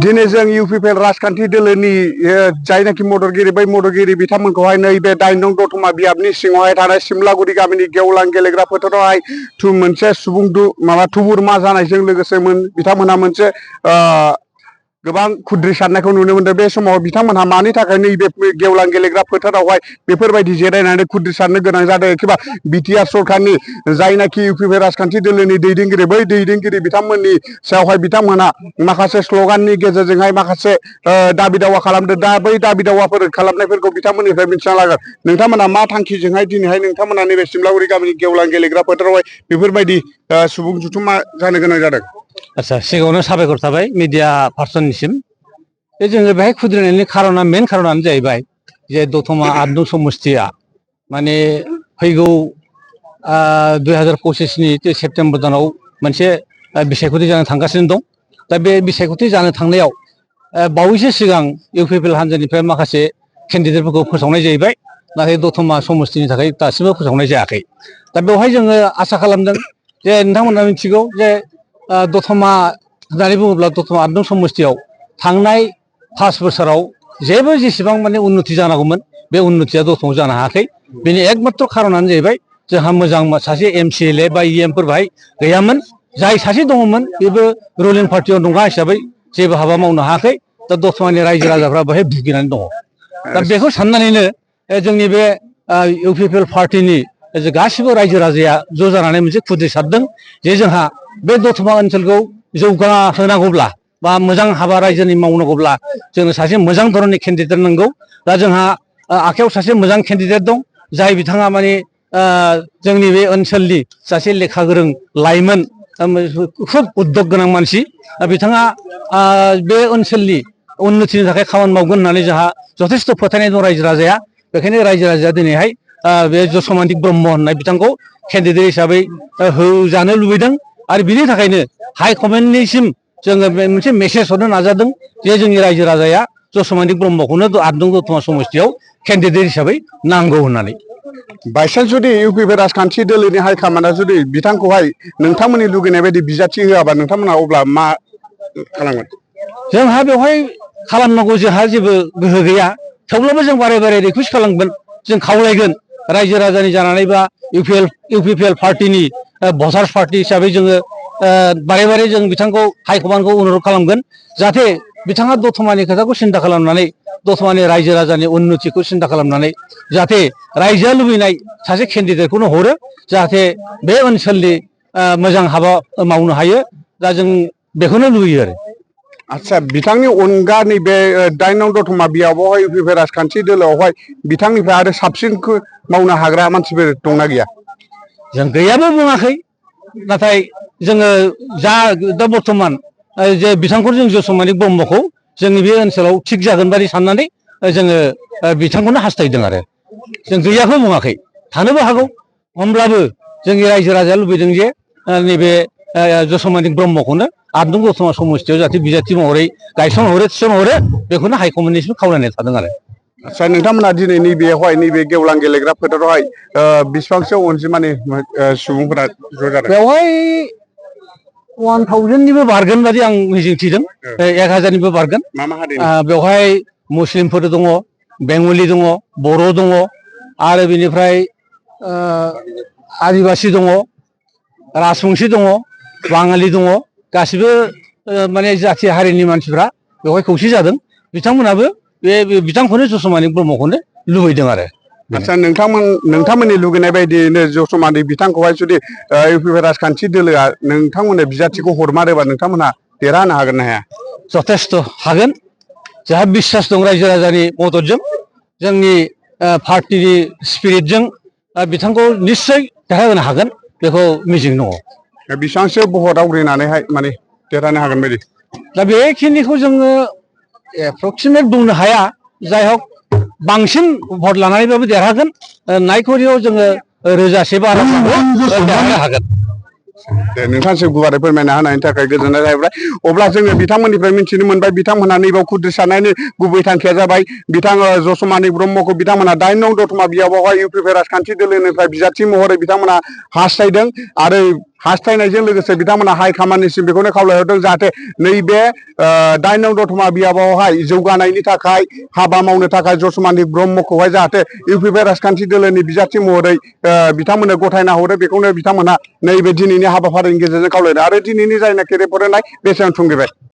दिनै जों इउपिपिएल राजखान्थि दोलोनि जायनाखि मददगिरि बै मददगिरि बिथांमोनखौहाय नैबे 8 नं दतमा बियाबनि सिङावहाय थानाय सिमलागुरि गामिनि गेवलां गेलेग्रा फोथारावहाय मोनसे सुबुं थुबुरमा जानायजों लोगोसे बिथांमोनहा मोनसे गोबां खुद्रिसारनायखौ नुनो मोनदों। बे समाव बिथांमोनहा मानि थाखाय नैबे गेवलां गेलेग्रा फोथारावहाय बेफोरबायदि जिरायनानै खुद्रिसारनो गोनां जादों एबा बिटिआर सरकारनि जायनाखि इउपिपिएल राजखान्थि दोलोनि दैदेनगिरि बै दैदेनगिरि बिथांमोननि सायावहाय बिथांमोनहा माखासे स्लगाननि गेजेरजोंहाय माखासे दाबि दावा खालामदों। दा बै दाबि दावाफोर खालामनायफोरखौ बिथांमोननिफ्राय मिथिना लागोन। नोंथांमोना मा थांखिजोंहाय दिनैहाय नोंथांमोना नैबे सिमलागुरि गामिनि गेवलां गेलेग्रा फोथारावहाय बेफोरबायदि सुबुं जुथुमा जानो गोनां जादों? आच्छा, सिगाङावनो साबायखर थाबाय मिडिया पार्सननिसिम। जोङो बेहाय खुद्रिनायनि खारना मेन खारनानो जाहैबाय जे दतमा 8 नं समस्तिया माने फैगौ 2025 सेप्तेम्बर दानाव मोनसे बिसायख'थि जानो थांगासिनो दं। दा बे बिसायख'थि जानो थांनायाव बावैसो सिगां इउपिपिएल हान्जानिफ्राय माखासे केन्डिडेटफोरखौ फोसावनाय जाहैबाय, नाथाय दतमा समस्तिनि थाखाय दासिमबो फोसावनाय जायाखै। दा बेवहाय जोङो आसा खालामदों जे नोंथांमोना मिथिगौ जे दतमा होननानै बुङोब्ला दतमा 8 नं समस्तियाव थांनाय 5 बोसोराव जेसेबां माने उन्नति जानांगौमोन बे उन्नतिया दतमायाव जानो हायाखै। बेनि एकमात्र खारनानो जाहैबाय जोंहा मोजां सासे एमसिएलए बा इएमफोर बाहाय गैयामोन। जाय सासे दङमोन बेबो रुलिं पार्टियाव नङा हिसाबै जेबो हाबा मावनो हायाखै। दा दतमानि रायजो राजाफ्रा बेहाय भुगिनानै दङ। दा बेखौ साननानैनो जोंनि बे इउपिपिएल पार्टिनि गासिबो रायजो राजाया ज' जानानै मोनसे खुद्रिसारदों जे जोंहा बे दतमा ओनसोलखौ जौगाहोनांगौब्ला बा मोजां हाबा रायजोनि मावनांगौब्ला जोंनो सासे मोजां धरननि केन्डिडेट नांगौ। दा जोंहा आखायाव सासे मोजां केन्डिडेट दं, जाय बिथाङा माने जोंनि बे ओनसोलनि सासे लेखा गोरों लाइमोन, खुब उद्दग गोनां मानसि। बिथाङा बे ओनसोलनि उन्नतिनि थाखाय खामानि मावगोन होननानै जोंहा जथेस्थ' फोथायनाय दं रायजो राजाया। बेखायनो रायजो राजाया दिनैहाय बे जसमान्ति ब्रह्म होननाय बिथांखौ केन्डिडेट हिसाबै होजानो लुबैदों। आरो बिनि थाखायनो हाइकमेन्डनिसिम जोङो मोनसे मेसेज हरनो नाजादों जे जोंनि रायजो राजाया जसमान्ति ब्रह्मखौनो 8 नं दतमा समस्तियाव केन्डिडेट हिसाबै नांगौ होननानै। बायसान्स जुदि इउपिपिएल राजखान्थि दोलोनि हाइकमान्डआ जुदि बिथांखौहाय नोंथांमोननि लुगैनाय बायदि बिजाथि होआबा नोंथांमोनहा अब्ला मा खालामगोन? जोंहा बेवहाय खालामनांगौ जोंहा जेबो गोहो गैया। थेवब्लाबो जों बारे बारे रिकुवेस्ट खालामगोन, जों खावलायगोन रायजो राजानि जानानै बा इउपिपिएल पार्टिनि भटार्स पार्टि हिसाबै जोङो बारे बारे जों बिथांखौ हाइकमान्डखौ अनुरद खालामगोन जाहाथे बिथाङा दतमानि खोथाखौ सिन्था खालामनानै दतमानि रायजो राजानि उन्नतिखौ सिन्था खालामनानै जाहाथे रायजोआ लुबैनाय सासे केन्डिडेटखौनो हरो, जाहाथे बे ओनसोलनि मोजां हाबा मावनो हायो। दा जों बेखौनो लुबैयो आरो। आच्छा, बिथांनि अनगा नैबे 8 नं दतमा बियाबावहाय इउपिपिएल राजखान्थि दोलोआवहाय बिथांनिफ्राय आरो साबसिन मावनो हाग्रा मानसिफोर दंना गैया? जों गैयाबो बुङाखै, नाथाय जोङो दा बर्थमान जे बिथांखौ जों जसमान्ति ब्रह्मखौ जोंनि बे ओनसोलाव थिग जागोन बादि साननानै जोङो बिथांखौनो हास्थायदों आरो। जों गैयाखौ बुङाखै, थानोबो हागौ। होमब्लाबो जोंनि रायजो राजाया लुबैदों जे नैबे जसमान्ति ब्रह्मखौनो 8 नं दतमा समस्तियाव जाहाथे बिजाथि महरै गायसनहरो थिसनहरो, बेखौनो हाइकमेन्डनिसिम खावलायनाय थादों आरो। आच्छा, नोंथांमोना दिनै नैबे गेवलां गेलेग्रा फोथारावहाय बेसेबांसो अनजिमानि सुबुंफोरा ज' जादों? बेवहाय 1000निबो बारगोन बादि आं मिजिंथिदों, 1000निबो बारगोन। मा मा हारिनि? बेवहाय मुस्लिमफोर दङ, बेंगलि दङ, बर' दङ, आरो बिनिफ्राय आदिबासि दङ, राजबंसि दङ, बाङालि दङ। गासिबो माने जाथि हारिनि मानसिफ्रा बेवहाय खौसे जादों। बिथांमोनाबो बिथांखौनो जसमान्ति ब्रह्मखौनो लुबैदों आरो। आच्छा, नोंथांमोननि लुगैनाय बायदियैनो जसमान्ति बिथांखौहाय जुदि इउपिपिएल राजखान्थि दोलोआ नोंथांमोननो बिजाथिखौ हरमारोबा नोंथांमोनहा देरहानो हागोन ना हाया? जथेस्थ' हागोन। जोंहा बिसास दं रायजो राजानि मददजों, जोंनि पार्टिनि स्पिरिटजों बिथांखौ निस्सय देरहाहोनो हागोन, बेखौ मिजिं दङ। बेसेबांसो भट आवग्रिनानैहाय माने देरहानो हागोन बायदि? दा बेखिनिखौ जोङो एप्रक्सिमेट बुंनो हाया जाय हक बांसिन भट लानानैबाबो देरहागोन नायखरियाव जोङो रोजासे बाराबाबो देरहानो हागोन दे नोंथांसिम गुवारै फोरमायना होनायनि थाखाय गोजोननाय थाबाय अब्ला जोङो बिथांमोननिफ्राय मिथिनो मोनबाय बिथांमोनहा नैबाव खुद्रिसारनायनि गुबै थांखिया जाबाय बिथां जसुमानि ब्रह्मखौ बिथांमोना 8 नं दतमा बियाबावहाय इउपिपि राजखान्थि दोलोनिफ्राय बिजाथि महरै बिथांमोना हास्थायदों आरो हास्थायनायजों लोगोसे बिथांमोना हाइ कमान्डनिसिम बेखौनो खावलायहरदों जाहाथे नैबे 8 नं दतमा बियाबावहाय जौगानायनि थाखाय हाबा मावनो थाखाय जसुमानि ब्रह्मखौहाय जाहाथे इउपिपि राजखान्थि दोलोनि बिजाथि महरै बिथांमोननो गथायना हरो बेखौनो बिथांमोना नैबे दिनैनि हाबाफारिनि गेजेरजों खावलायदों आरो दिनैनि जायनाखि रिपर्ट होनाय बेसेबां थुंगेबाय